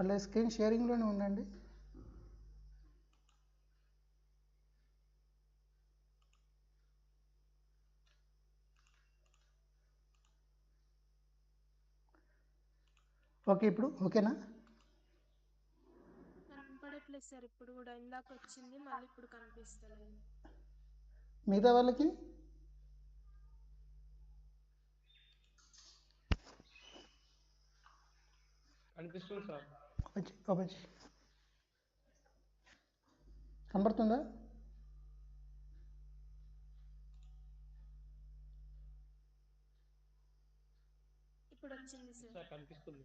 అలా స్క్రీన్ షేరింగ్లోనే ఉండండి. ఓకే, ఇప్పుడు ఓకేనా? కనపడట్లేదు సార్, ఇప్పుడు కూడా ఇందాక వచ్చింది, మళ్ళీ ఇప్పుడు కనిపిస్తలేదు. మిగతా వాళ్ళకి కనిపిస్తుంది సార్. కనపడుతుందా? ఇప్పుడు వచ్చింది సార్. కనిపిస్తుంది.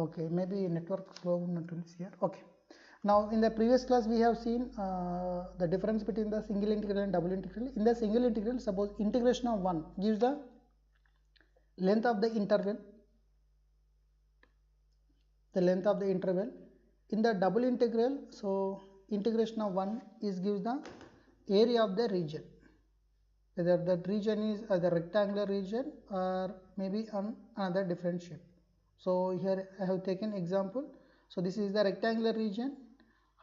Okay, maybe network slow here. Okay. Now in the previous class we have seen the difference between the single integral and double integral. In the single integral, suppose integration of 1 gives the length of the interval. In the double integral, so integration of 1 gives the area of the region, whether that region is the rectangular region or maybe on another different shape. So here I have taken example. So this is the rectangular region,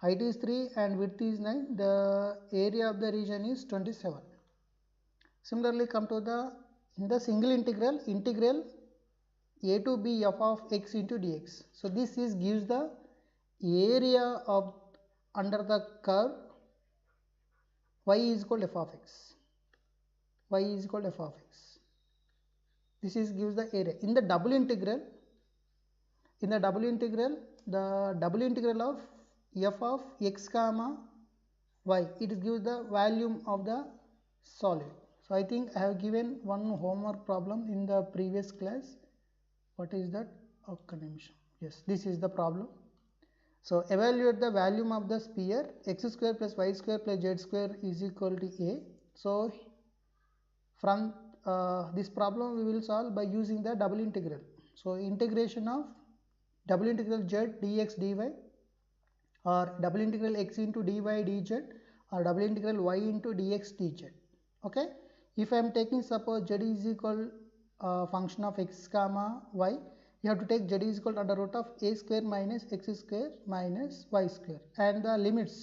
height is 3 and width is 9, the area of the region is 27. Similarly, come to the in the single integral a to b f of x into dx. So this gives the area of under the curve y is equal to f of x. This gives the area. In the double integral, the double integral of f of x comma y, it gives the volume of the solid. So I think I have given one homework problem in the previous class. What is that? Yes, this is the problem. So evaluate the volume of the sphere x square plus y square plus z square is equal to a. So from this problem we will solve by using the double integral. So integration of double integral z dx dy, or double integral x into dy dz, or double integral y into dx dz. Okay, if I am taking suppose z is equal function of x comma y, you have to take z is equal to under root of a square minus x square minus y square, and the limits,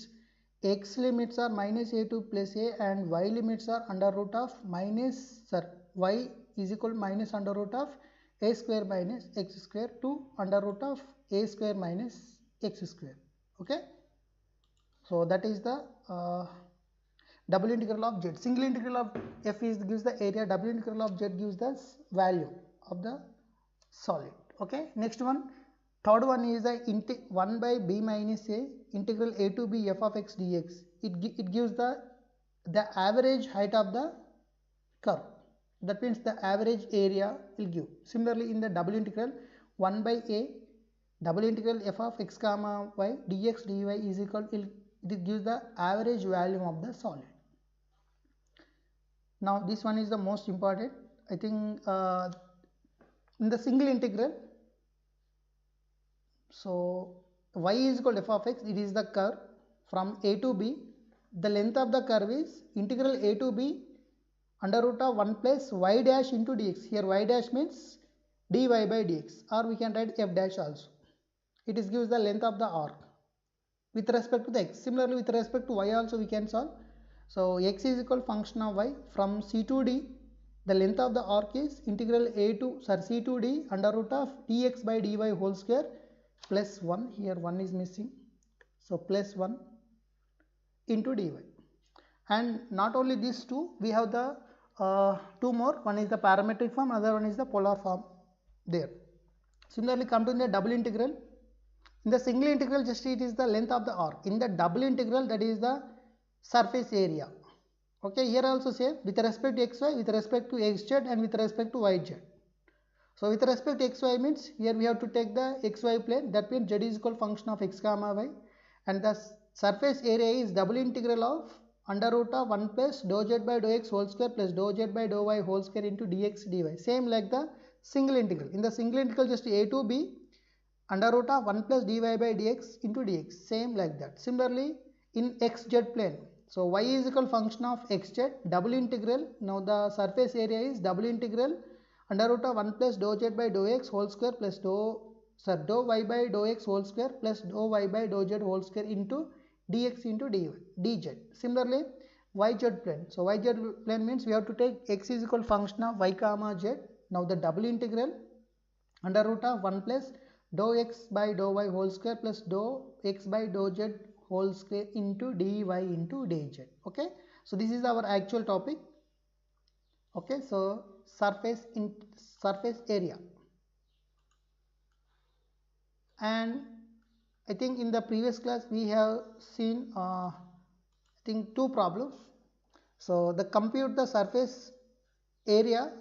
x limits are minus a to plus a and y limits are under root of y is equal to minus under root of a square minus x square to under root of a square minus x square. Okay, so that is the double integral of z. Single integral of f gives the area, double integral of z gives the value of the solid. Okay, next one, third one is the 1 by b minus a integral a to b f of x dx. It gives the average height of the curve. That means the average area will give. Similarly, in the double integral 1 by a double integral f of x comma y dx dy is equal to, it gives the average volume of the solid. Now this one is the most important, I think. In the single integral, so y is equal to f of x, it is the curve from a to b. The length of the curve is integral a to b under root of 1 plus y dash into dx. Here y dash means dy by dx, or we can write f dash also. It gives the length of the arc with respect to the x. Similarly, with respect to y also we can solve. So x is equal function of y from c to d. The length of the arc is integral c to d under root of dx by dy whole square plus 1. Here 1 is missing, so plus 1 into dy. And not only these two, we have the two more. One is the parametric form, other one is the polar form there. Similarly, come to the double integral. In the single integral, just it is the length of the arc. In the double integral, that is the surface area. Okay, here also same, with respect to xy, with respect to xz, and with respect to yz. So with respect to xy means here we have to take the xy plane. That means z is equal function of x comma y, and the surface area is double integral of under root of 1 plus dou z by dou x whole square plus dou z by dou y whole square into dx dy. Same like the single integral. In the single integral, just a to b under root of 1 plus dy by dx into dx. Same like that. Similarly, in xz plane, so y is equal function of xz, double integral. Now the surface area is double integral under root of 1 plus dou z by dou x whole square plus dou So dou y by dou x whole square plus dou y by dou z whole square into dx into dz. Similarly, yz plane. So yz plane means we have to take x is equal function of y comma z. Now the double integral under root of 1 plus dou x by dou y whole square plus dou x by dou z whole square into dy into dz. Okay, so this is our actual topic. Okay, so surface area, and I think in the previous class we have seen I think two problems. So the compute the surface area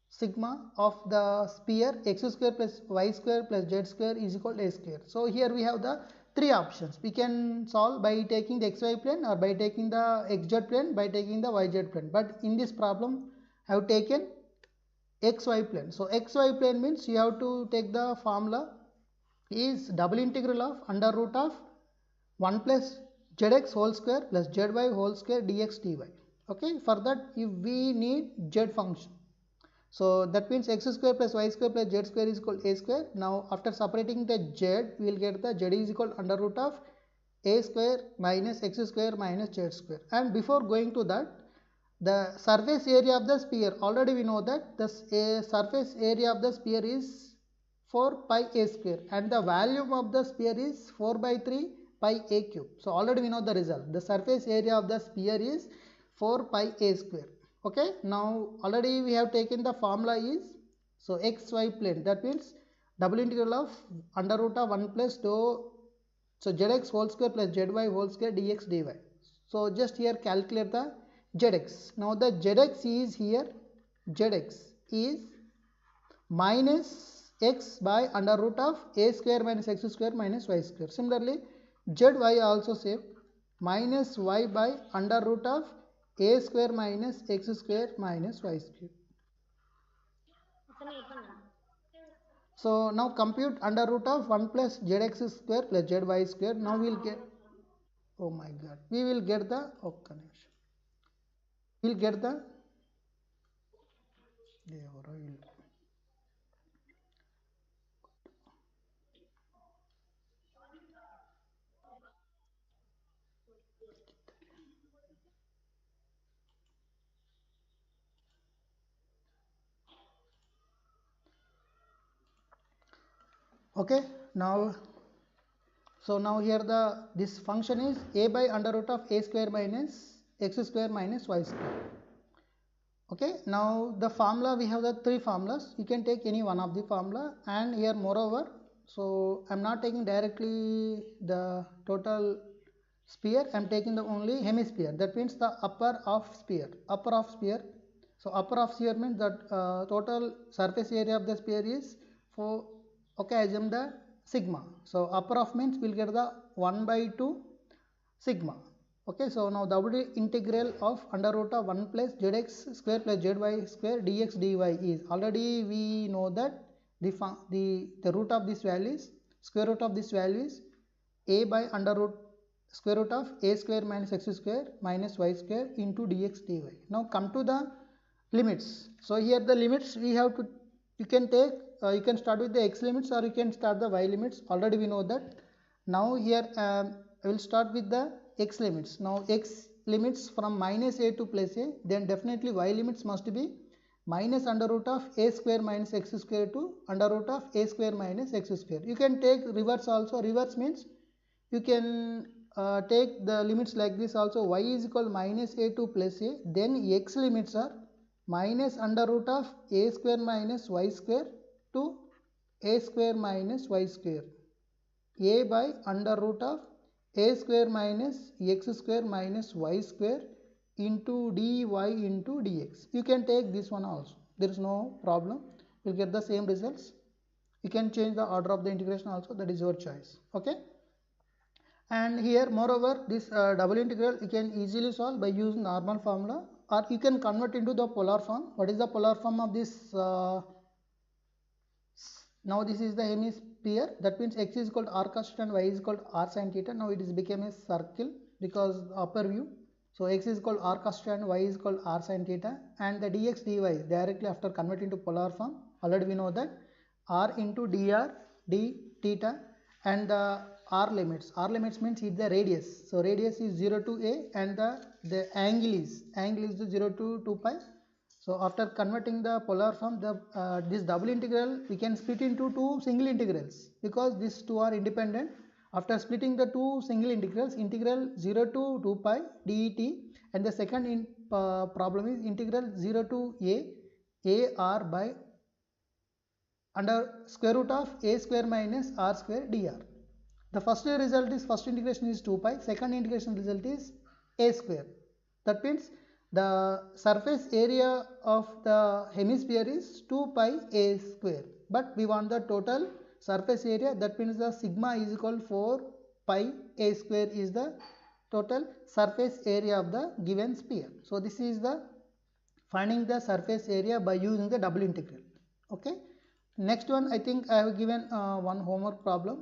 sigma of the sphere x square plus y square plus z square is equal to a square. So here we have the three options. We can solve by taking the xy plane, or by taking the xz plane, by taking the yz plane. But in this problem I have taken xy plane. So xy plane means you have to take the formula is double integral of under root of 1 plus zx whole square plus zy whole square dx dy. Okay, for that if we need z function, so that means x square plus y square plus z square is equal to a square. Now after separating the z, we will get the z is equal to under root of a square minus x square minus z square. And before going to that, the surface area of the sphere, already we know that the surface area of the sphere is 4 pi a square, and the volume of the sphere is 4 by 3 pi a cube. So already we know the result. The surface area of the sphere is 4 pi a square. Okay, now already we have taken the formula is, so xy plane, that means double integral of under root of 1 plus dou, so zx whole square plus zy whole square dx dy. So just here calculate the zx. Now the zx is here, zx is minus x by under root of a square minus x square minus y square. Similarly, zy also same, minus y by under root of a square minus x square minus y square. So now compute under root of 1 plus zx square plus zy square. Now we will get, oh my god, we will get the, we will get the, okay, now, so now here the, this function is a by under root of a square minus x square minus y square. Okay, now the formula, we have the three formulas. You can take any one of the formula, and here moreover, so I am not taking directly the total sphere, I am taking the only hemisphere, that means the upper of sphere, So upper of sphere means that total surface area of the sphere is 4, okay, I assume the sigma. So upper of means we will get the 1 by 2 sigma. Okay, so now the double integral of under root of 1 plus zx square plus zy square dx dy is, already we know that the root of this value is, square root of this value is a by under root square root of a square minus x square minus y square into dx dy. Now come to the limits. So here the limits we have to, you can take, you can start with the x limits or you can start the y limits, already we know that. Now here I will start with the x limits. Now x limits from minus a to plus a, then definitely y limits must be minus under root of a square minus x square to under root of a square minus x square. You can take reverse also. Reverse means you can take the limits like this also. Y is equal minus a to plus a, then x limits are minus under root of a square minus y square to a square minus y square, a by under root of a square minus x square minus y square into dy into dx. You can take this one also, there is no problem, you will get the same results. You can change the order of the integration also, that is your choice. Okay, and here moreover this double integral you can easily solve by using normal formula, or you can convert into the polar form. What is the polar form of this? Now this is the hemisphere, that means x is equal to r cos theta and y is equal to r sin theta. Now it is became a circle because upper view. So x is equal to r cos theta and y is equal to r sin theta, and the dx dy directly after converting to polar form, already we know that r into dr d theta, and the r limits. R limits means it's the radius. So radius is 0 to a, and the angle is the 0 to 2 pi. So after converting the polar form, this double integral we can split into two single integrals because these two are independent. After splitting the two single integrals, integral 0 to 2 pi det, and the second problem is integral 0 to a r by under square root of a square minus r square dr. The first integration is 2 pi, second integration result is a square. That means the surface area of the hemisphere is 2 pi a square, but we want the total surface area. That means the sigma is equal 4 pi a square is the total surface area of the given sphere. So this is the finding the surface area by using the double integral. Okay, next one, I think I have given one homework problem.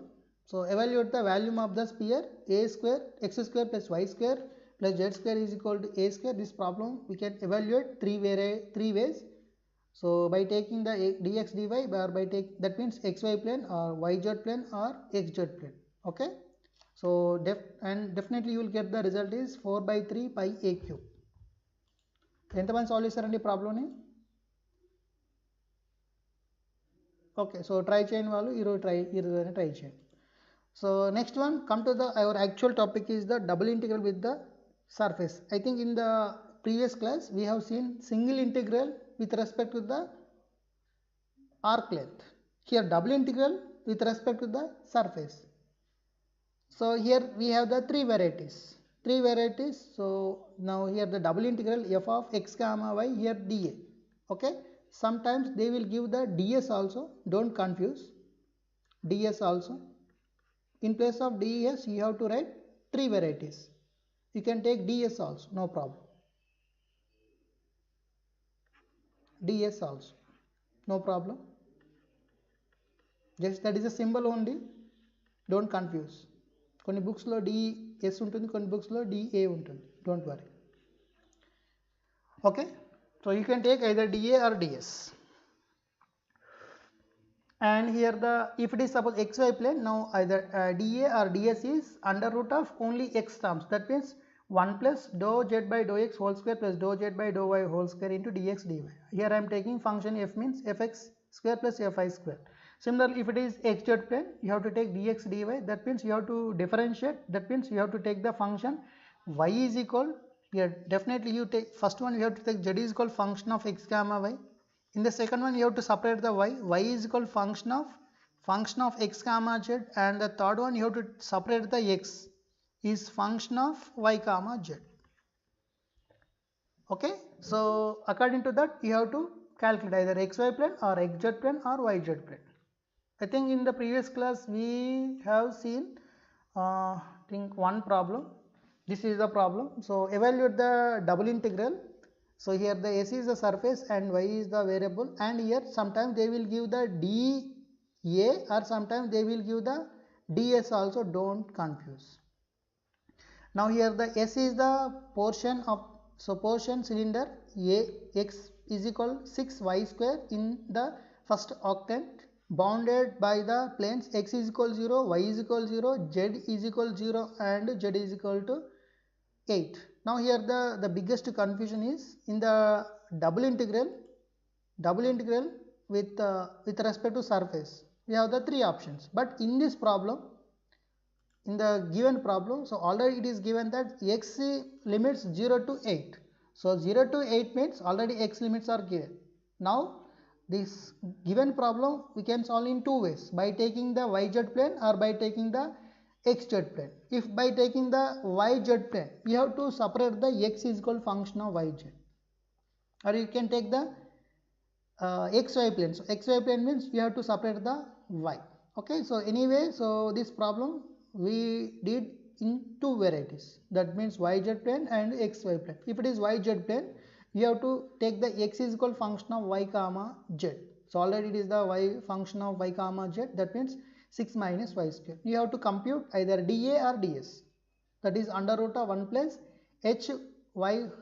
So evaluate the volume of the sphere a square x square plus y square plus z square is equal to a square. This problem we can evaluate three ways. So by taking the dx dy, or by that means xy plane or yz plane or xz plane. Okay, so definitely you will get the result is 4 by 3 pi a cube. ఎంతమంది solve చేశారండి ప్రాబ్లమ్ని? Okay, so try చేయని వాళ్ళు ఈరోజు try చేయండి. So next one, come to our actual topic is the double integral with the surface. I think in the previous class we have seen single integral with respect to the arc length. Here double integral with respect to the surface. So here we have the three varieties. So now here the double integral f of x comma y, here dA. Okay, sometimes they will give the ds also, don't confuse, ds also. In place of ds you have to write three varieties. You can take ds also, no problem. ds also, no problem. Just that is a symbol only, don't confuse. కొన్ని బుక్స్లో ds ఉంటుంది, కొన్ని బుక్స్లో da ఉంటుంది, don't worry. Okay, so you can take either da or ds. And here if it is suppose xy plane, now either dA or ds is under root of only x terms. That means 1 plus dou z by dou x whole square plus dou z by dou y whole square into dx dy. Here I am taking function f means fx square plus fi square. Similarly, if it is xz plane, you have to take dx dy. That means you have to differentiate. That means you have to take the function y is equal. Here definitely you take first one, you have to take z is equal function of x comma y. In the second one you have to separate the y is equal function of x comma z, and the third one you have to separate the x is function of y comma z. Okay, so according to that you have to calculate either xy plane or xz plane or yz plane. I think in the previous class we have seen one problem. This is the problem. So evaluate the double integral. So here the s is the surface and y is the variable, and here sometimes they will give the dA or sometimes they will give the ds also, don't confuse. Now here the s is the portion cylinder a x is equal 6y square in the first octant, bounded by the planes x is equal 0, y is equal 0, z is equal 0 and z is equal to 8. Now here the biggest confusion is in the double integral with respect to surface. We have the three options, but in this problem, in the given problem, so already it is given that x limits 0 to 8. So 0 to 8 means already x limits are given. Now this given problem we can solve in two ways, by taking the yz plane or by taking the xz plane. If by taking the yz plane, you have to separate the x is equal function of yz, or you can take the xy plane. So xy plane means you have to separate the y. Okay, so anyway, so this problem we did in two varieties, that means yz plane and xy plane. If it is yz plane, you have to take the x is equal function of y comma z. So already it is the y function of y comma z, that means 6 minus y square. You have to compute either dA or ds, that is under root of 1 plus hy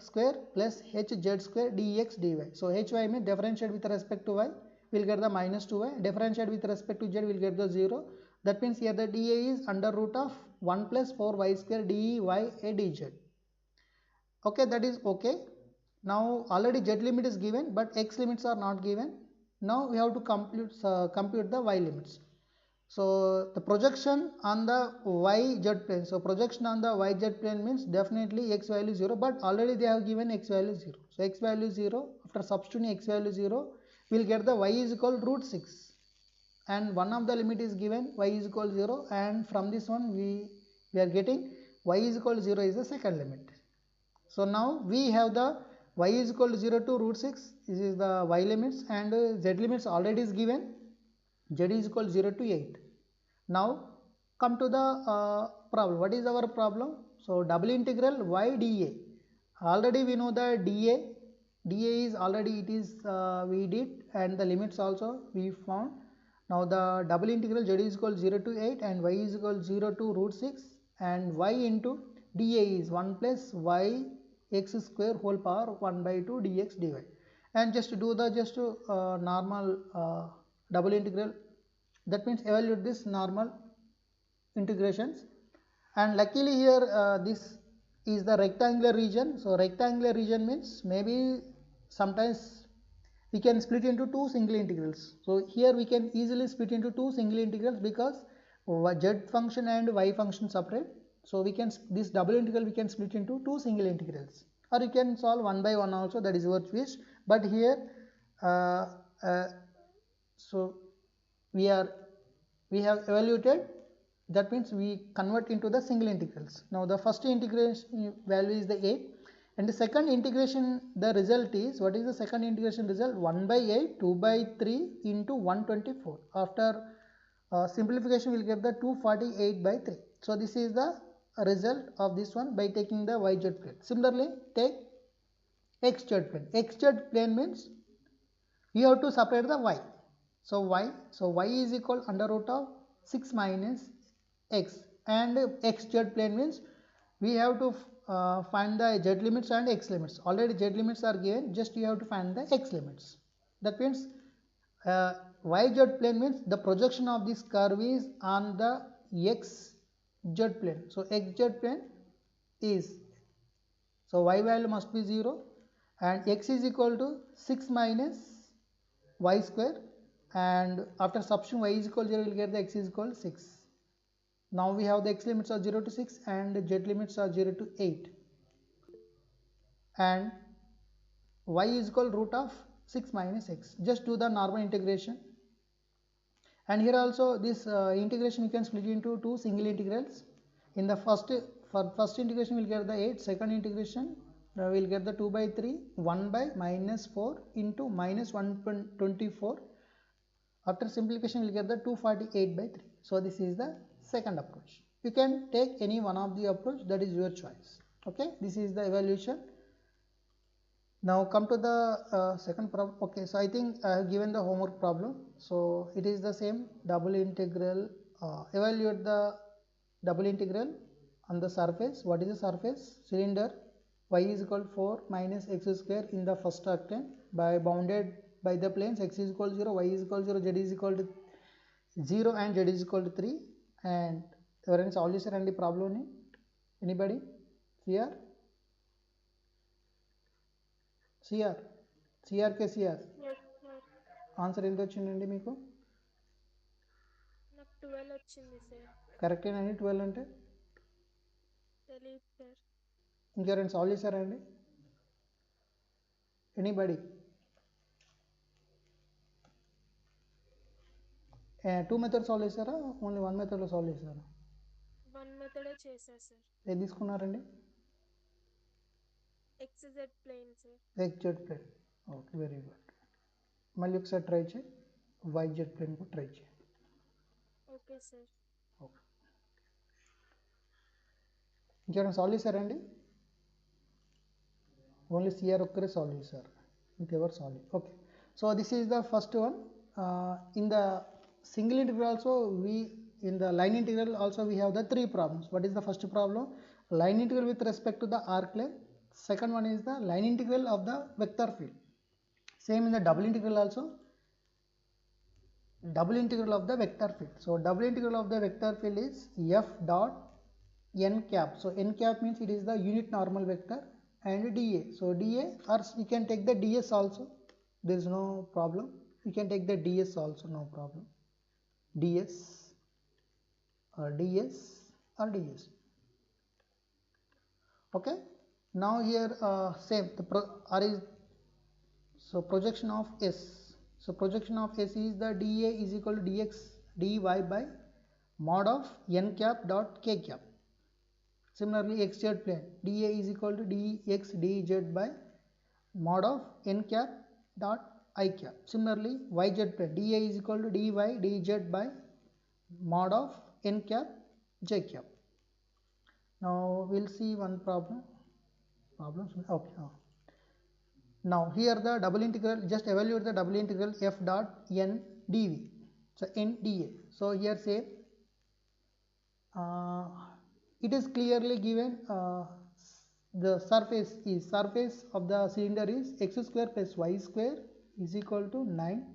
square plus hz square dx dy. So hy means differentiate with respect to y, we'll get the minus 2y. Differentiate with respect to z, we'll get the 0. That means here the dA is under root of 1 plus 4y square dy a dz. Okay, that is okay. Now already z limit is given, but x limits are not given. Now we have to compute the y limits. So the projection on the yz plane. So projection on the yz plane means definitely x value 0, but already they have given x value 0. So x value 0, after substituting x value 0, we will get the y is equal root 6. And one of the limit is given, y is equal 0, and from this one we are getting y is equal 0 is the second limit. So now we have the y is equal to 0 to root 6, this is the y limits, and z limits already is given, z is equal to 0 to 8. Now come to the problem. What is our problem? So double integral y dA. Already we know the dA is already it is we did, and the limits also we found. Now the double integral z is equal to 0 to 8 and y is equal to 0 to root 6, and y into dA is 1 plus y x square whole power 1 by 2 dx dy. And just do the normal double integral. That means evaluate this normal integrations, and luckily here this is the rectangular region. So rectangular region means maybe sometimes we can split into two single integrals. So here we can easily split into two single integrals because z function and y function separate. So we can, this double integral we can split into two single integrals, or you can solve one by one also, that is your wish. But here so we have evaluated, that means we convert into the single integrals. Now the first integration value is the 8, and the second integration, the result is, what is the second integration result? 1 by 8, 2 by 3 into 124. After simplification we will get the 248 by 3. So this is the result of this one by taking the yz plane. Similarly take xz plane. Xz plane means you have to separate the y. So y is equal under root of 6 minus x, and xz plane means we have to find the z limits and x limits. Already z limits are given, just you have to find the x limits. That means yz plane means the projection of this curve is on the xz plane. So xz plane is, so y value must be 0, and x is equal to 6 minus y square, and after substituting y is equal to 0 we will get the x is equal to 6. Now we have the x limits are 0 to 6 and z limits are 0 to 8, and y is equal to root of 6 minus x. Just do the normal integration, and here also this integration you can split into two single integrals. In the first integration we will get the 8, second integration we will get the 2 by 3, 1 by minus 4 into minus 124. After simplification we will get the 248 by 3. So this is the second approach. You can take any one of the approach, that is your choice. Okay, this is the evaluation. Now come to the second problem. Okay, so I think I have given the homework problem. So it is the same double integral. Evaluate the double integral on the surface. What is the surface? Cylinder. Y is equal to 4 minus x square in the first octane by bounded by the planes x is equal to 0, y is equal to 0, z is equal to 0 and z is equal to 3. And ఎవరైనా solve చేశారండి ప్రాబ్లమ్ని? Anybody? CR CRK CR answer ఎంత వచ్చిందండి మీకు? నాకు 12 వచ్చింది sir. కరెక్టేనండి 12 అంటే? తెలియదు సార్. ఇంకెవరైనా సాల్వ్ చేశారా అండి? ఎనీబడి? 2 మెథడ్ సాల్వ్ చేశారా, ఓన్లీ 1 మెథడ్లో సాల్వ్ చేశారా? 1 మెథడే చేశారు సార్. ఏది తీసుకున్నారండి? XZ plane sir. XZ plane. Okay, very good. మళ్ళీ ఒకసారి ట్రై చేయి, YZ ప్లేన్ కూడా ట్రై చేయి. Okay sir. ఓకే, ఇంకేమైనా సాల్వ్ చేశారండి? ఓన్లీ సిఆర్ ఒక్కరే సాల్వ్ చేశారు, ఇంకెవరు solve? Okay, so this is the first one. In the single integral also in the line integral also we have the 3 problems. What is the first problem? Line integral with respect to the arc length. Second one is the line integral of the vector field. Same in the double integral also. double integral of the vector field. So double integral of the vector field is f dot n cap. So n cap means it is the unit normal vector, and dA. So dA, or we can take the ds also, there is no problem. We can take the ds also, no problem. ds or ds or ds. Okay. Now here same the projection of S. So projection of S is the dA is equal to dx dy by mod of n cap dot k cap. Similarly, xz plane dA is equal to dx dz by mod of n cap dot I cap. Similarly, yz plane dA is equal to dy dz by mod of n cap j cap. Now we'll see one problem. Okay. Now here the double integral, just evaluate the double integral f dot n dv. So n dA. So here say it is clearly given the surface of the cylinder is x square plus y square is equal to 9.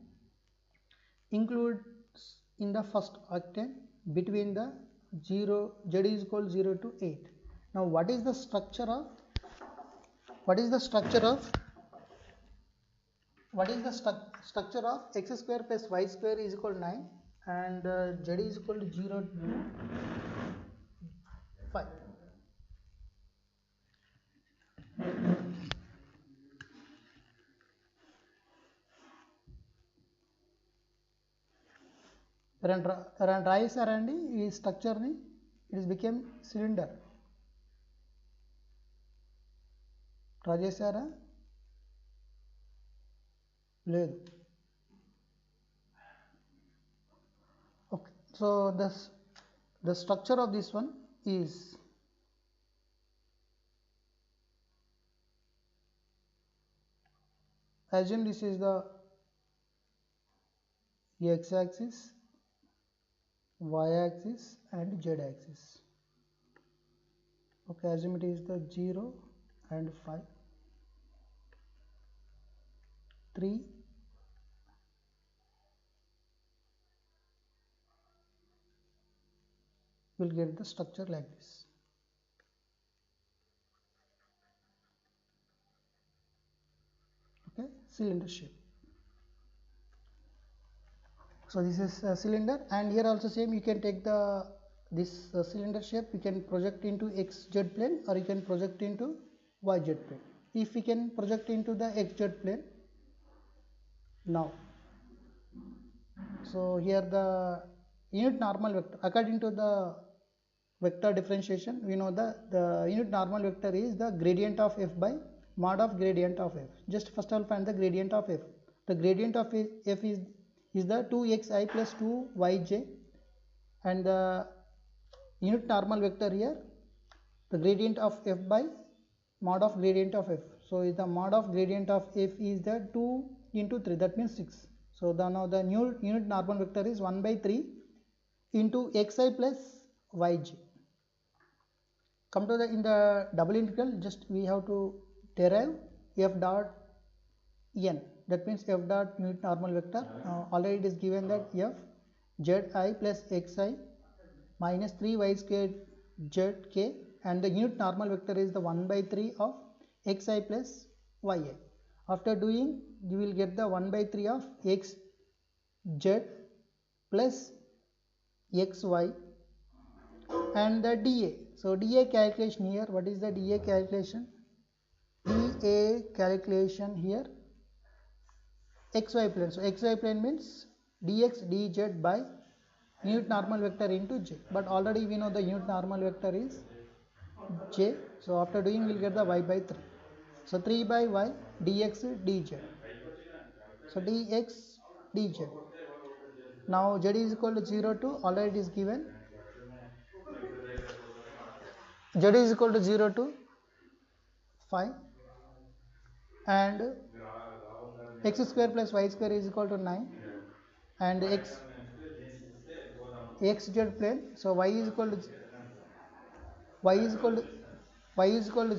Include in the first octane between the 0 z is equal to 0 to 8. Now what is the structure of x square plus y square is equal to 9 and z is equal to 0 to 5. Try చేశారండి ఈ స్ట్రక్చర్ని. It is became cylinder. Try చేశారా? లేదు. Okay. So the structure of this one is assume this is the x-axis, y-axis and z-axis. Okay, assume it is the 0 and 5, 3, will get the structure like this. Okay, cylinder shape. So this is a cylinder, and here also same, you can take this cylinder shape, you can project into xz plane or you can project into yz plane. If we can project into the xz plane now, so here the unit normal vector, according to the vector differentiation, we know the unit normal vector is the gradient of f by mod of gradient of f. Just first of all find the gradient of f. The gradient of f is the 2xi plus 2yj, and the unit normal vector here, the gradient of f by mod of gradient of f. So the mod of gradient of f is the 2 into 3, that means 6. So now the new unit normal vector is 1 by 3 into xi plus yj. Come to in the double integral, just we have to derive f dot n, that means f dot unit normal vector. Already it is given that f zi plus xi minus 3y square zk, and the unit normal vector is the 1 by 3 of xi plus yi. After doing, you will get the 1 by 3 of xz plus xy and the dA. So dA calculation here, what is the dA calculation? dA calculation here, xy plane. So xy plane means dx dz by unit normal vector into j, but already we know the unit normal vector is j. So after doing, we will get the y by 3. So 3 by y dx dz. So dx dz. Now z is equal to 0 to, already it is given, z is equal to 0 to 5 and x square plus y square is equal to 9 and xz plane. So y is equal to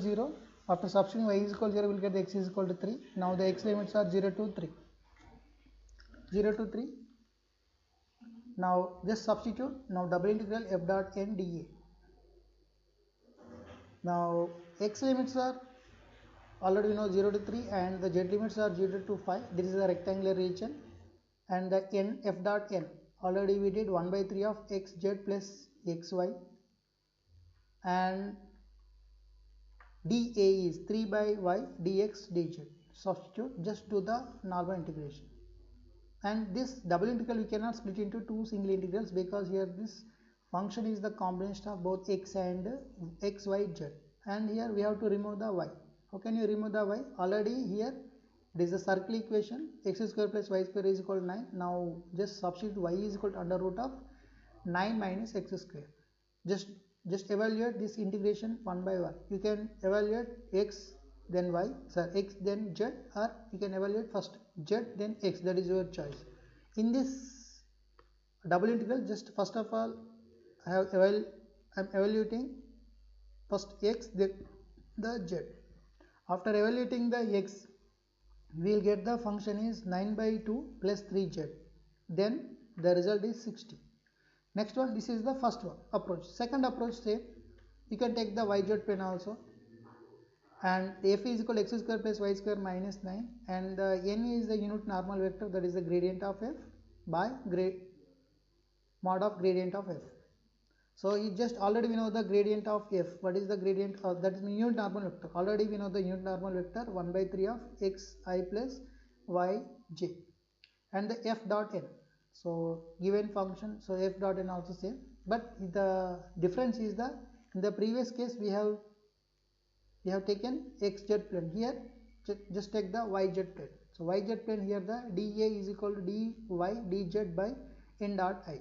0. After substituting y is equal to 0, we will get the x is equal to 3. Now the x limits are 0 to 3. Now just substitute. Now double integral f dot n dA. Now x limits are already we know 0 to 3 and the z limits are 0 to 5. This is a rectangular region, and the n f dot n already we did 1 by 3 of xz plus xy, and dA is 3 by y dx dz. Substitute, just do the normal integration. And this double integral we cannot split into two single integrals because here this function is the combination of both x and x, y, z, and here we have to remove the y. How can you remove the y? Already here it is a circle equation, x square plus y square is equal to 9. Now just substitute y is equal to under root of 9 minus x square. Just evaluate this integration one by one. You can evaluate x then y, x then z, or you can evaluate first z then x, that is your choice. In this double integral, just first of all I am evaluating first x then the z. After evaluating the x, we will get the function is 9 by 2 plus 3z, then the result is 60. Next one, this is the first one approach. Second approach, say you can take the yz plane also, and f is equal to x square plus y square minus 9, and the n is the unit normal vector, that is the gradient of f by mod of gradient of f. So you just already we know the gradient of f. What is the gradient of that? Is the unit normal vector. Already we know the unit normal vector 1 by 3 of x I plus y j, and the f dot n. So given function, so f dot n also same, but the difference is the in the previous case we have taken xz plane. Here just take the yz plane. So yz plane, here the dA is equal to dy dz by n dot I.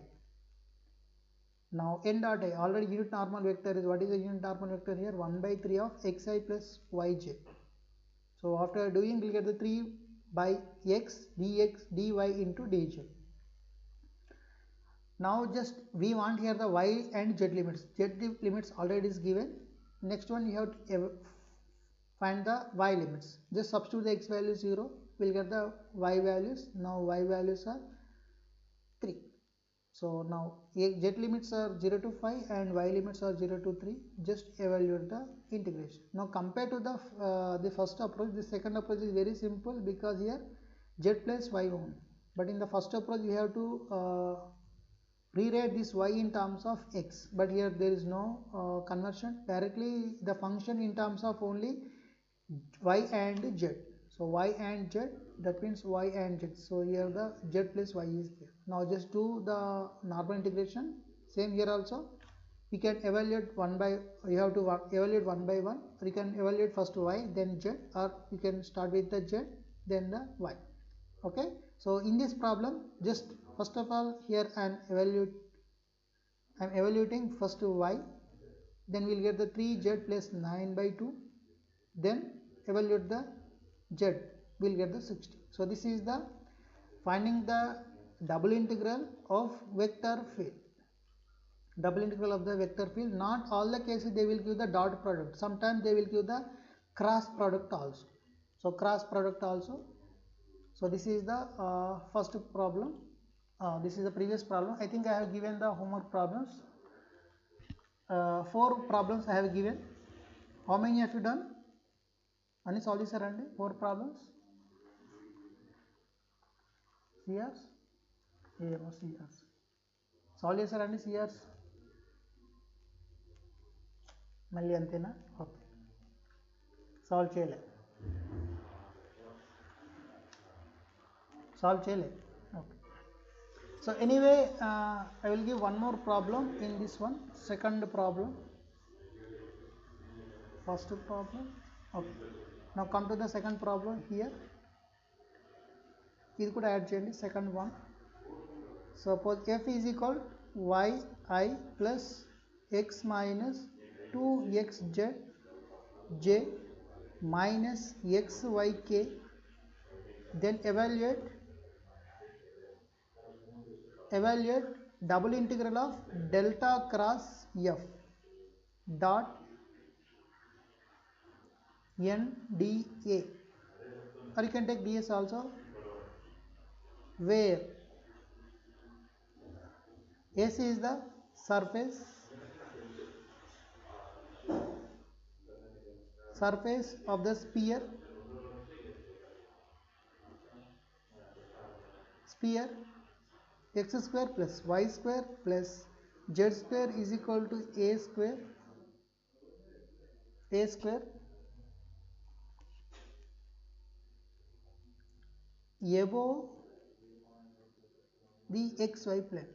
Now n dot I, already unit normal vector is, what is the unit normal vector here? 1 by 3 of xi plus yj. So after doing, we will get the 3 by x dx dy into dz. Now just we want here the y and z limits. Z limits already is given. Next one you have to find the y limits. Just substitute the x value 0, we will get the y values. Now y values are 3. So now z limits are 0 to 5 and y limits are 0 to 3. Just evaluate the integration. Now compared to the first approach, the second approach is very simple because here z plus y only. But in the first approach we have to rewrite this y in terms of x, but here there is no conversion. Directly the function in terms of only y and z. So y and z, that means y and z. So here the z plus y is there. Now just do the normal integration. Same here also. We can evaluate you have to evaluate one by one. Or you can evaluate first y then z, or you can start with the z then the y. Okay. So in this problem, just first of all here I am evaluating first y, then we will get the 3z plus 9 by 2, then evaluate the z, we will get the 60. So this is the finding the double integral of vector field. Double integral of the vector field. Not all the cases they will give the dot product. Sometimes they will give the cross product also. So cross product also. So this is the first problem. This is the previous problem. I think I have given the homework problems. 4 problems I have given. How many have you done? Ani solve chesarandi 4 problems. CRs? ఏమో CRs. Solve chesarandi CRs. మళ్ళీ అంతేనా? Okay. Solve చేయలే. Okay. So anyway, I will give one more problem in this one. Second problem. First problem. Okay. Now come to the second problem here. This could add change. Second one. Suppose f is equal y I plus x minus 2xz j minus xyk. Then evaluate double integral of delta cross f dot n dA, or you can take ds also, where AC is the surface of the sphere x square plus y square plus z square is equal to a square above the xy plane.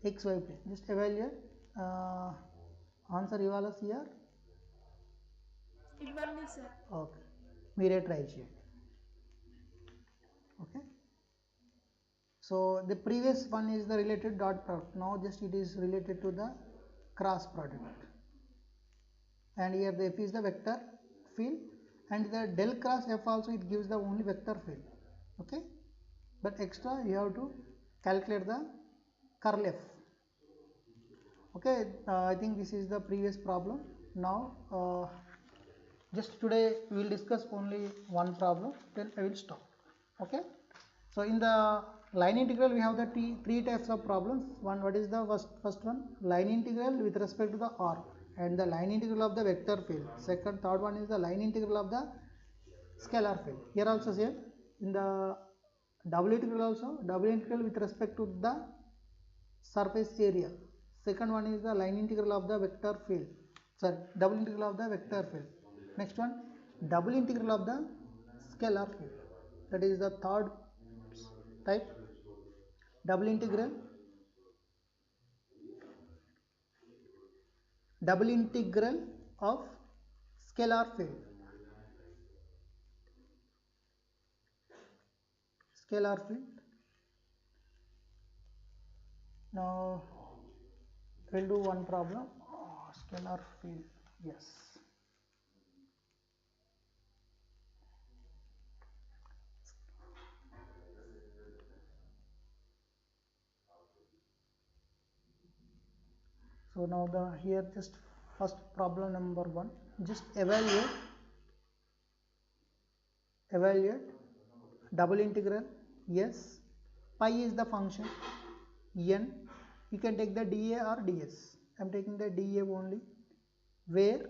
Just evaluate. Answer ఇవ్వాలా here. ఇవ్వండి sir. Okay, మీరే try చేయండి. Okay, so the previous one is the related dot product. Now just it is related to the cross product, and here the f is the vector field, and the del cross f also it gives the only vector field. Okay, but extra you have to calculate the curl f. Okay, I think this is the previous problem. Now just today we will discuss only one problem, then I will stop. Okay, so in the line integral we have the three types of problems. What is the first one? Line integral with respect to the arc, and the line integral of the vector field. Third one is the line integral of the scalar field. Here also same. In the double integral also, double integral with respect to the surface area. Second one is the line integral of the vector field. Sorry, double integral of the vector field. Next one, double integral of the scalar field. That is the third type. Double integral of scalar field. Now we'll do one problem. Scalar field, yes. So now here just first problem number 1, just evaluate double integral. Yes, pi is the function, n you can take the dA or ds. I am taking the dA only, where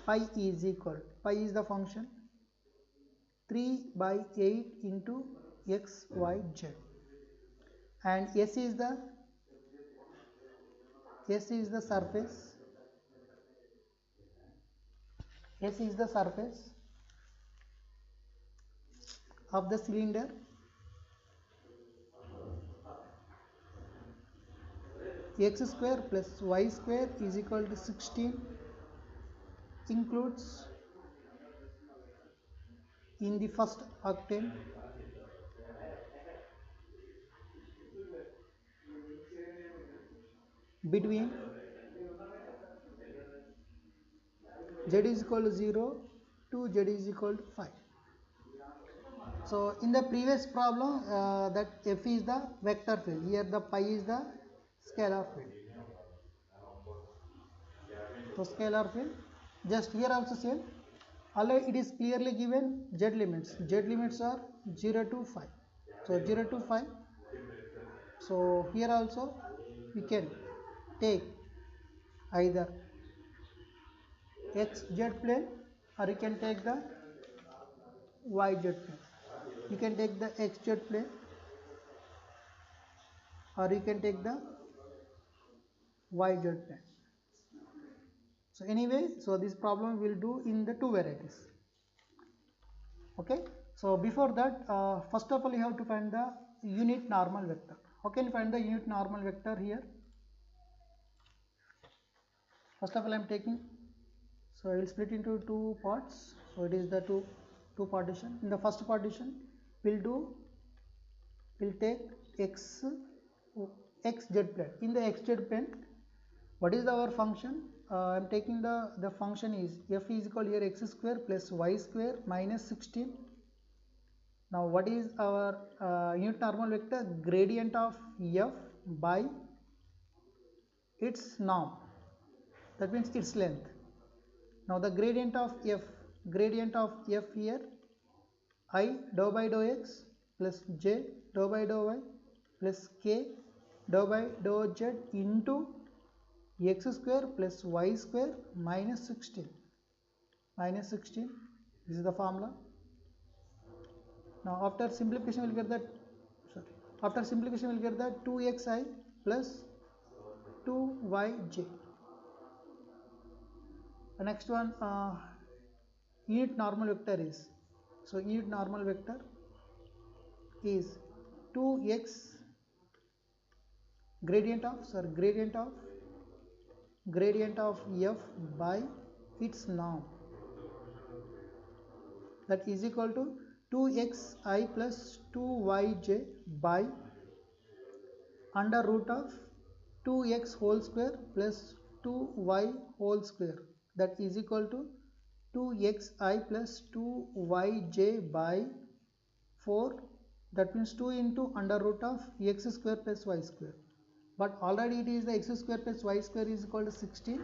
pi is the function 3/8 into x, y, z, and s is the surface. S is the surface of the cylinder. X square plus y square is equal to 16 includes in the first octane. Between z is equal to 0 to z is equal to 5. So in the previous problem that f is the vector field, here the pi is the scalar field. So scalar field, just here also same, although it is clearly given z limits are 0 to 5. So 0 to 5. So here also we can take either xz plane or you can take the yz plane. You can take the xz plane or you can take the yz plane. So anyway, so this problem will do in the two varieties. Okay, so before that first of all you have to find the unit normal vector. How can you find the unit normal vector here? First of all I am taking, so I will split into two parts. So it is the two partition. In the first partition we'll take xz plane. In the xz plane, what is our function? I am taking the function is f is equal here x square plus y square minus 16. Now what is our unit normal vector? Gradient of f by its norm, that means its length. Now the gradient of f here, I dou by dou x plus j dou by dou y plus k dou by dou z into x square plus y square minus 16. Minus 16. This is the formula. Now after simplification we'll get that. After simplification we'll get that 2xi plus 2yj. The next one, unit normal vector is, so unit normal vector is 2x gradient of f by its norm, that is equal to 2xi plus 2yj by under root of 2x whole square plus 2y whole square, that is equal to 2xi plus 2yj by 4, that means 2 into under root of x square plus y square, but already it is the x square plus y square is equal to 16,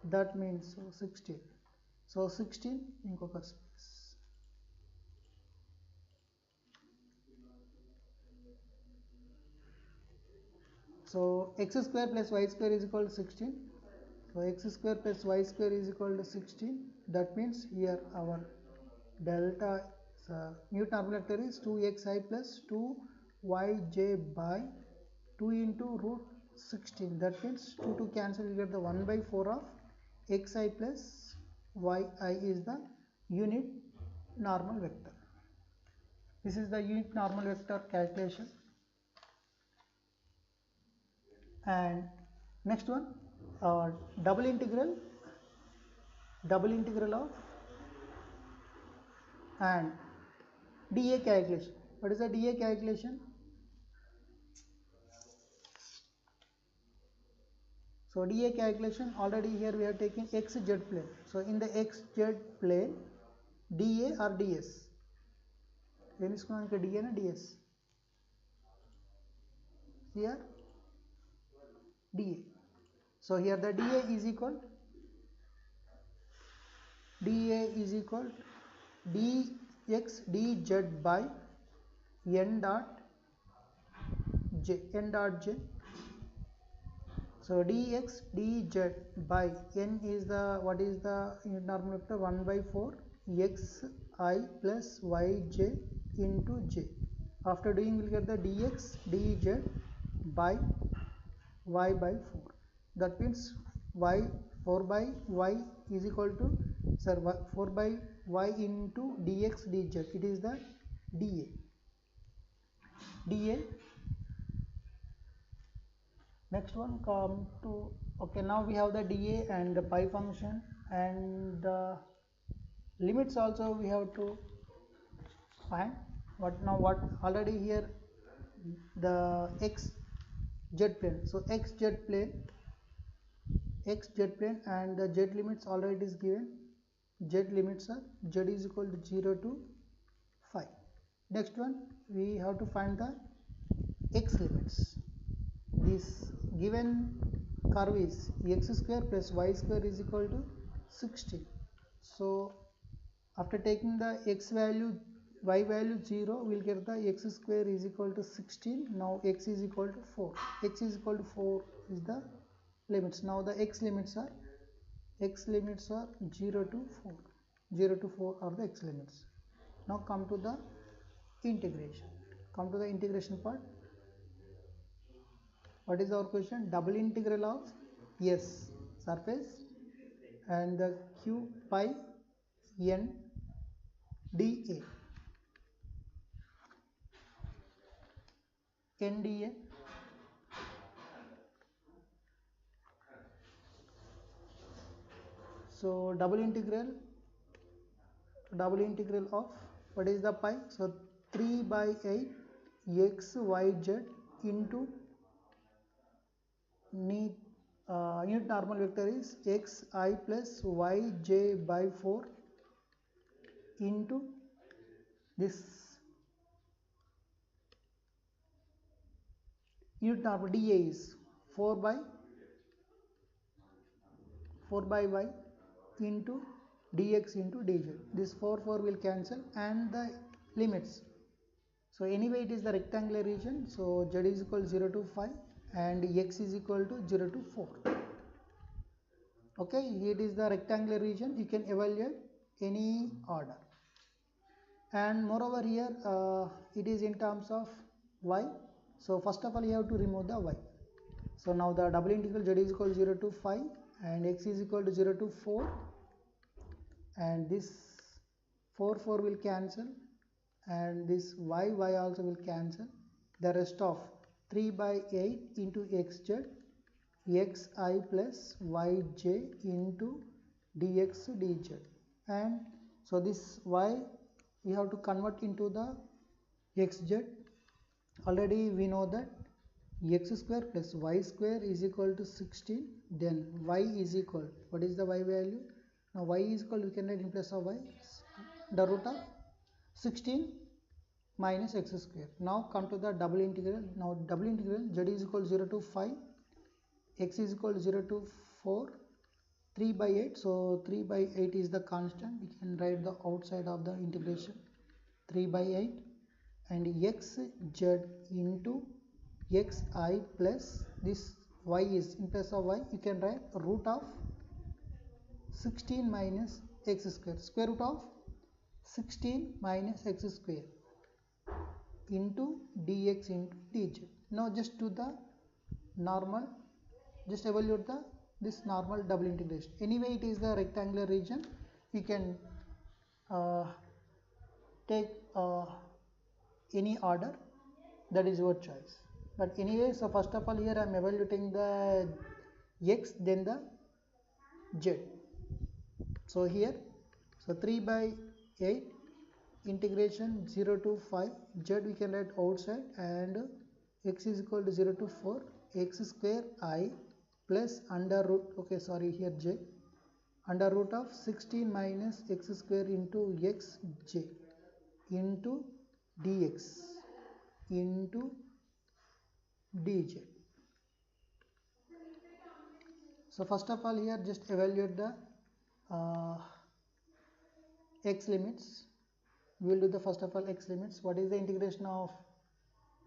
that means 16. So 16 inkoka space. So x square plus y square is equal to 16. So x square plus y square is equal to 16. That means here our delta unit normal vector is 2xi plus 2yj by 2 into root 16. That means 2 to cancel, we get the 1 by 4 of xi plus yi is the unit normal vector. This is the unit normal vector calculation. And next one, double integral of and dA calculation. What is the dA calculation? So dA calculation, already here we have taken xz plane. So in the xz plane, dA or ds? When is going to dA and ds? Here dA. So here the dA is equal dx dz by n dot j. So dx dz by n is the, what is the unit normal vector? 1 by 4 xi plus yj into j. After doing, we will get the dx dz by y by 4. That means y 4 by y is equal to 4 by y into dx dz. It is the dA. Next one come to, okay, now we have the dA and the pi function, and the limits also we have to find. What already here the xz plane. So xz plane and the z limits already is given. Z limits are z is equal to 0 to 5. Next one, we have to find the x limits. This given curve is x square plus y square is equal to 16. So after taking the x value, y value 0, we will get the x square is equal to 16. Now x is equal to 4. X is equal to 4 is the limits. Now the x limits are 0 to 4. 0 to 4 are the x limits. Now come to the integration. Come to the integration part. What is our question? Double integral of S surface and the q pi n dA. NDA. So double integral of, what is the pi? So 3 by 8 x y z into unit normal vector is xi plus yj by 4 into this unit normal dA is 4 by y into dx into dz. This 4 will cancel, and the limits. So anyway it is the rectangular region, so z is equal to 0 to 5 and x is equal to 0 to 4. Okay, it is the rectangular region, you can evaluate any order. And moreover here it is in terms of y, so first of all you have to remove the y. So now the double integral z is equal to 0 to 5 and x is equal to 0 to 4, and this 4 will cancel and this y also will cancel. The rest of 3 by 8 into xz xi plus yj into dx dz, and so this y we have to convert into the xz. Already we know that x square plus y square is equal to 16, then y is equal, what is the y value? Now y is equal, we can write in place of y the root of 16 minus x square. Now come to the double integral. Now double integral z is equal to 0 to 5, x is equal to 0 to 4, 3 by 8, so 3 by 8 is the constant, we can write the outside of the integration 3 by 8, and xz into xi plus this y is in place of y, you can write root of 16 minus x square, square root of 16 minus x square into dx into dz. Now just do the normal, just evaluate the this normal double integration. Anyway it is the rectangular region, you can take any order, that is your choice. But anyway, so first of all here I am evaluating the x, then the z. So here, so 3 by 8 integration 0 to 5, z we can write outside, and x is equal to 0 to 4, x square I plus under root, okay sorry here j, under root of 16 minus x square into xj into dx into dz. So first of all here just evaluate the x limits. We will do the first of all x limits. What is the integration of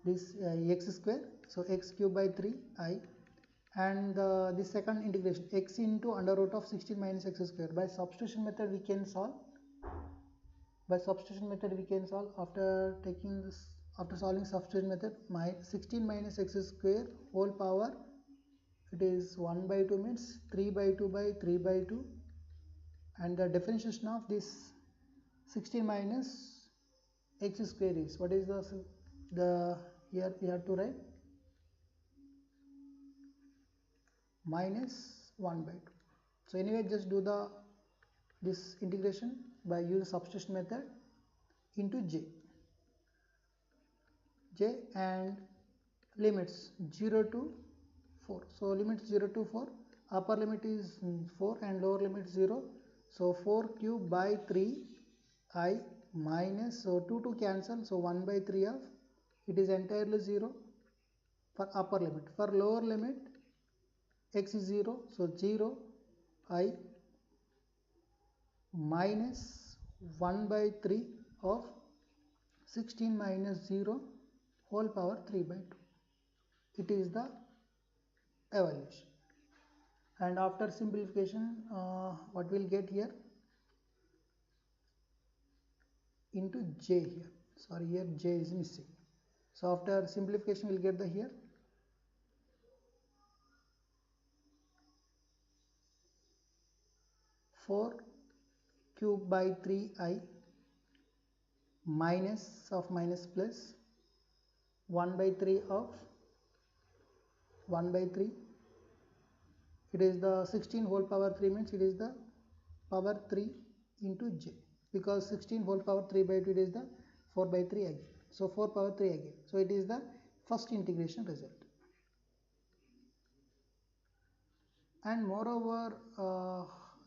this x square? So x cube by 3 I, and the second integration x into under root of 16 minus x square. By substitution method we can solve. By substitution method we can solve. After taking this, after solving substitution method, my 16 minus x square whole power, it is 1 by 2 means 3 by 2 by 3 by 2, and the differentiation of this 16 minus x square is, what is the here you have to write minus 1 by 2. So anyway just do the this integration by using substitution method into j and limits 0 to 4. So limits 0 to 4, upper limit is 4 and lower limit 0. So 4 cube by 3 I minus, so 2 to cancel, so 1 by 3 of, it is entirely 0 for upper limit. For lower limit x is 0, so 0 I minus 1 by 3 of 16 minus 0 whole power 3 by 2. It is the evaluation. And after simplification what we will get here into j here, sorry here j is missing. So after simplification we will get the here 4 cube by 3 I minus of minus plus 1 by 3 of 1 by 3, it is the 16 whole power 3 means it is the power 3 into j, because 16 whole power 3 by 2 it is the 4 by 3 again, so 4 power 3 again, so it is the first integration result. And moreover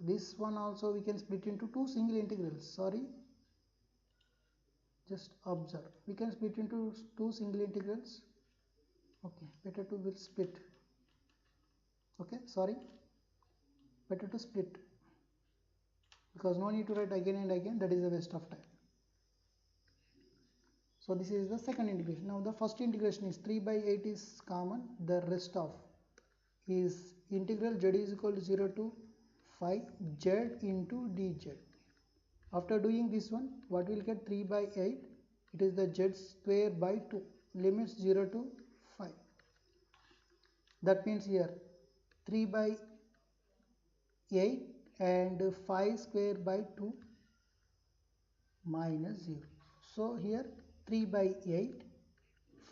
this one also we can split into two single integrals, sorry just observe, we can split into two single integrals, okay better to will split, okay sorry better to split, because no need to write again and again, that is a waste of time. So this is the second integration. Now the first integration is 3 by 8 is common. The rest of is integral z is equal to 0 to phi z into dz. After doing this one, what will get 3 by 8? It is the z square by 2. Limits 0 to phi. That means here 3 by 8 and phi square by 2 minus 0. So here 3 by 8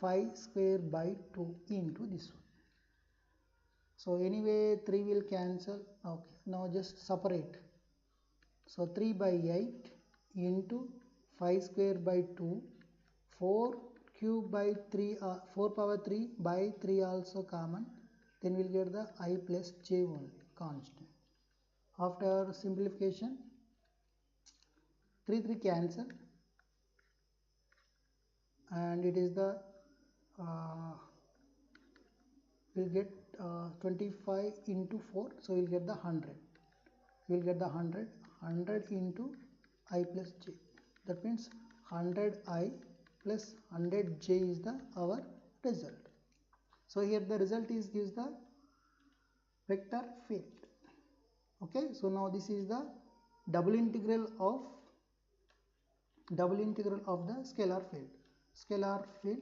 phi square by 2 into this one. So anyway 3 will cancel. Okay, now just separate. So 3 by 8 into phi square by 2, 4 cube by 3, 4 power 3 by 3 also common. Then we'll get the I plus j only constant. After simplification, 3 cancel, and it is the we'll get 25 into 4, so we'll get the 100. We'll get the 100 into I plus j. That means 100I plus 100j is the our result. So here the result is gives the vector field. Okay, so now this is the double integral of the scalar field,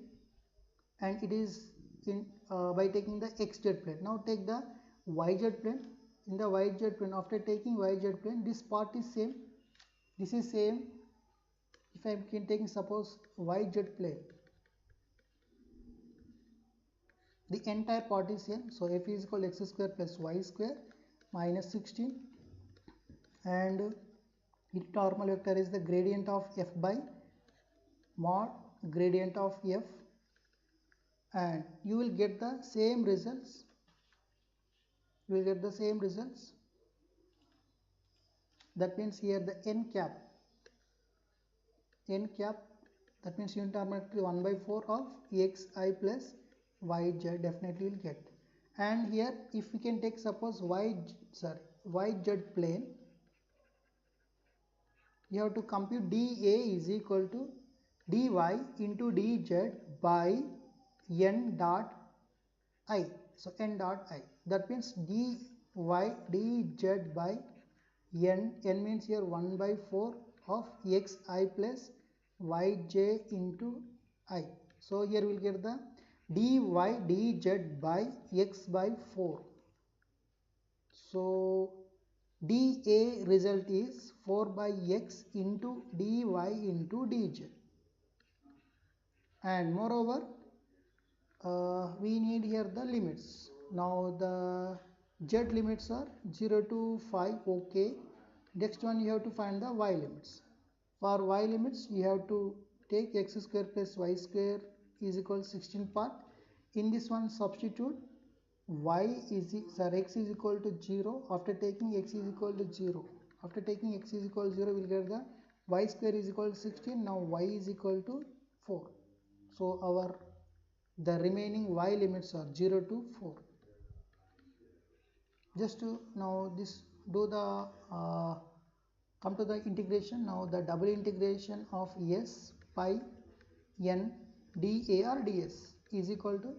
and it is in by taking the xz plane. Now take the yz plane. In the yz plane, after taking yz plane, this part is same, this is same. If I can take suppose yz plane, the entire part is same. So f is equal to x square plus y square minus 16, and normal vector is the gradient of f by mod gradient of f, and you will get the same results. That means here the n cap, that means unit arbitrary 1 by 4 of xi plus yz definitely will get. And here if we can take suppose yz plane, you have to compute dA is equal to dy into dz by n dot I. So n dot I, that means dy dz by n means here 1 by 4 of xi plus yj into I. So here we will get the dy dz by x by 4. So dA result is 4 by x into dy into dz, and moreover we need here the limits. Now the z limits are 0 to 5. Okay, next one you have to find the y limits. For y limits you have to take x square plus y square is equal to 16 part. In this one substitute x is equal to 0. After taking x is equal to 0, we'll get the y square is equal to 16. Now y is equal to 4. So the remaining y limits are 0 to 4. Just to now this do the come to the integration. Now the double integration of s pi n dA or ds is equal to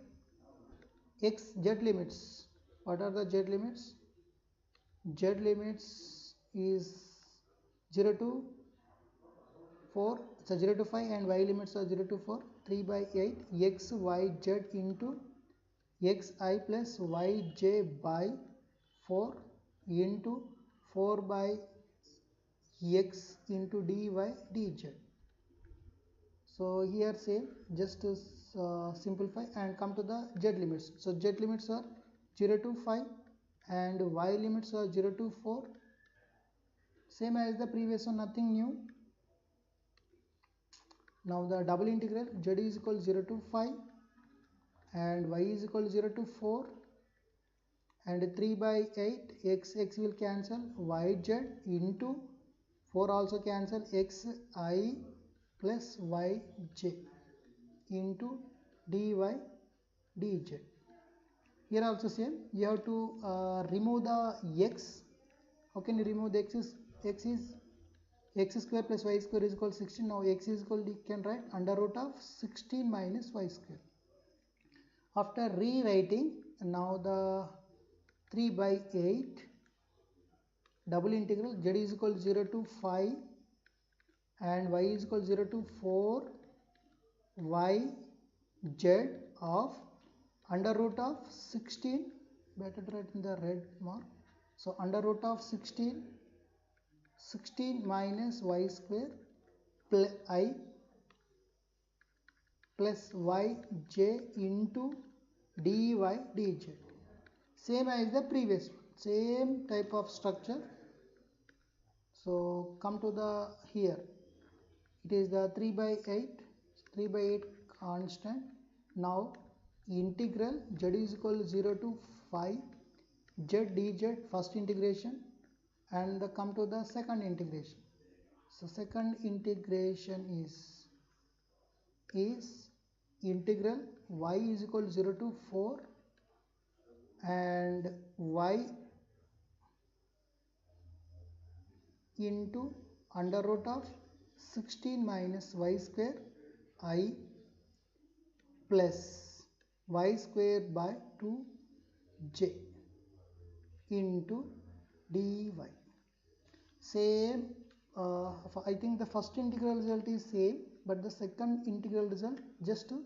z limits. What are the z limits? Z limits is 0 to 4, so 0 to 5, and y limits are 0 to 4. 3 by 8 x y z into xi plus yj by 4 into 4 by x into dy dz. So here same, just to simplify and come to the z limits. So z limits are 0 to 5 and y limits are 0 to 4. Same as the previous one, nothing new. Now the double integral z is equal to 0 to 5 and y is equal to 0 to 4, and 3 by 8 x will cancel, yz into 4 also cancel, xi plus yj into dy dz. Here also same, you have to remove the x. How can you remove the x is x square plus y square is equal to 16. Now x is equal to, you can write under root of 16 minus y square. After rewriting, now the 3 by 8 double integral z is equal to 0 to 5 and y is equal to 0 to 4 y z of under root of 16, better to write in the red mark. So under root of 16 minus y square plus I plus yj into dy dz. Same as the previous one, same type of structure. So come to the here, it is the 3 by 8 constant. Now integral z is equal to 0 to 5 z dz first integration, and come to the second integration. So second integration is integral y is equal to 0 to 4 and y into under root of 16 minus y square I plus y square by 2j into dy. Same, I think the first integral result is same, but the second integral result just to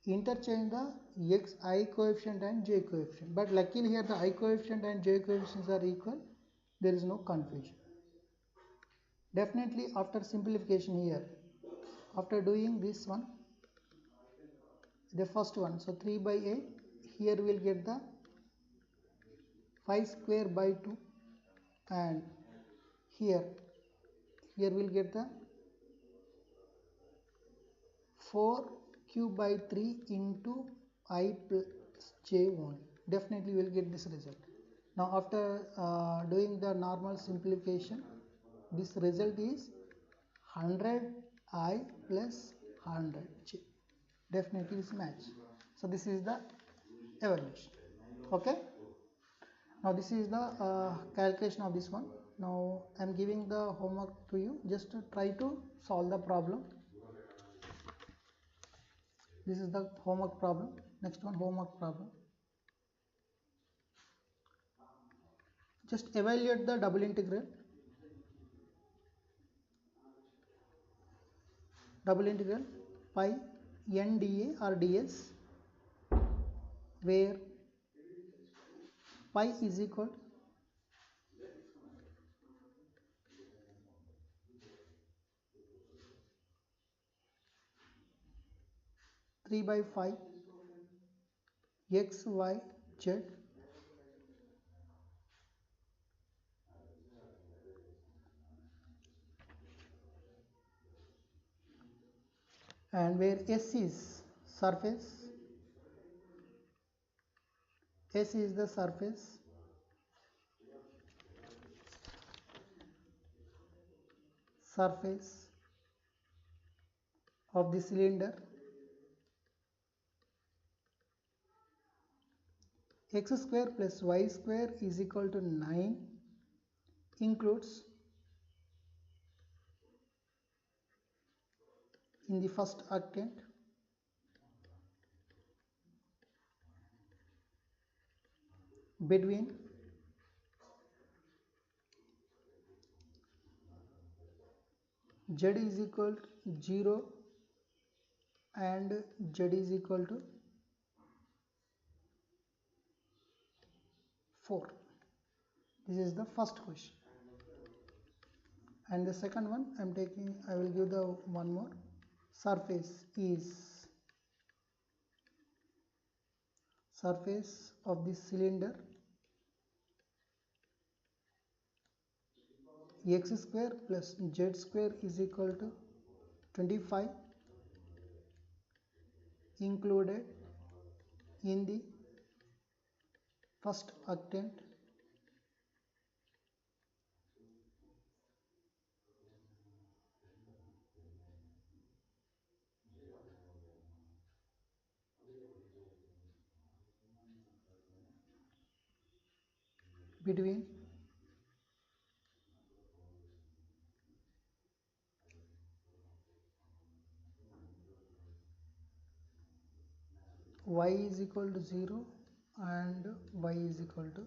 interchange the x I coefficient and j coefficient. But luckily here the I coefficient and j coefficients are equal, there is no confusion. Definitely after simplification here, after doing this one, the first one, so 3 by 8, here we will get the 5 square by 2 and here we will get the 4 cube by 3 into I plus j only. Definitely we will get this result. Now after doing the normal simplification, this result is 100 I plus 100 j. Definitely is match. So this is the evaluation. Okay. Now this is the calculation of this one. Now I am giving the homework to you. Just to try to solve the problem. This is the homework problem. Next one, homework problem. Just evaluate the double integral. Double integral pi n dA or ds, where pi is equal 3 by 5 x y z and where s is surface, s is the surface of the cylinder, x square plus y square is equal to 9 includes in the first octant between z is equal to 0 and z is equal to 4. This is the first question. And the second one I am taking, I will give the one more. Surface of this cylinder, x square plus z square is equal to 25 included in the first octant between y is equal to 0 and y is equal to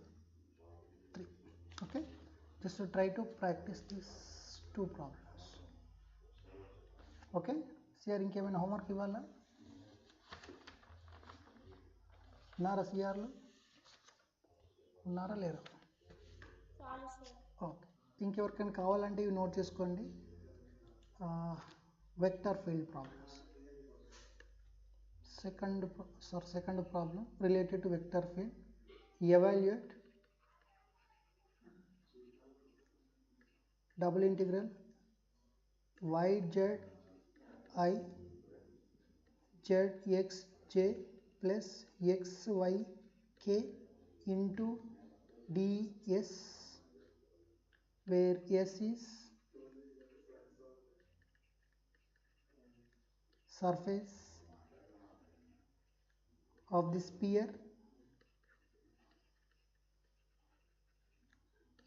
3. Okay, just to try to practice these two problems. Okay, CR ఇంకేమైనా homework ఇవ్వాలా? ఉన్నారా సిఆర్లు? ఉన్నారా లేరా? Okay, ఇంకెవరికైనా కావాలంటే ఇవి note చేసుకోండి. Vector field problems. Second problem related to vector field. Evaluate double integral yz I zxj plus xyk into ds, where s is surface of the sphere,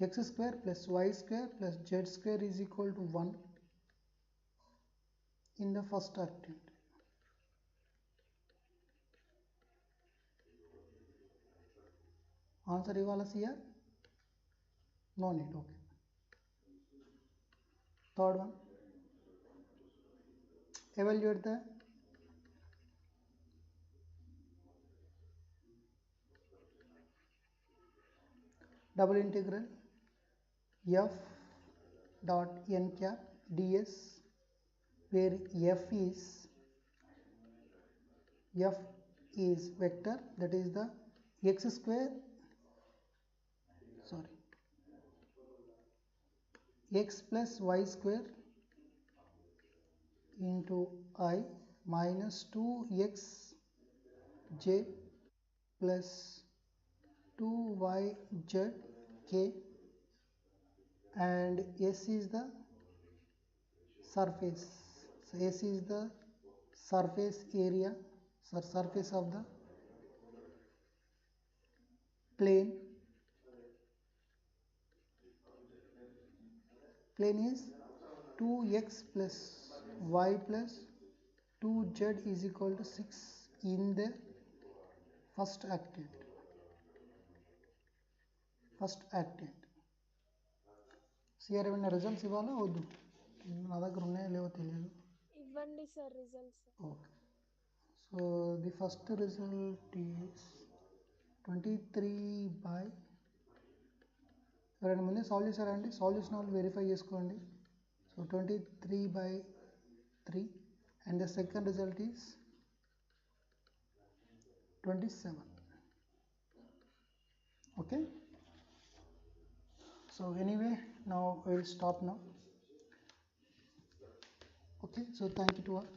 x square plus y square plus z square is equal to 1 in the first octant. Answer ivala here? No need. Okay. Third one. Evaluate the double integral f dot n cap ds, where f is vector, that is the x square, x plus y square into I minus 2xj plus 2yzk, and s is the surface. So s is the surface area, surface of the plane. Plane is 2x plus y plus 2z is equal to 6 in the first octant. CR ఏమైనా results ఇవ్వాలా వద్దు? నా దగ్గర ఉన్నాయో లేవో తెలియదు. ఇవ్వండి sir results. Okay, so the first result is 23/, ఎవరైనా ముందే సాల్వ్ చేశారండి? సాల్యూషన్ వాళ్ళు వెరిఫై చేసుకోండి. So 23/3, and the second result is 27. Okay, so anyway, now we will stop now. Okay, so thank you to all.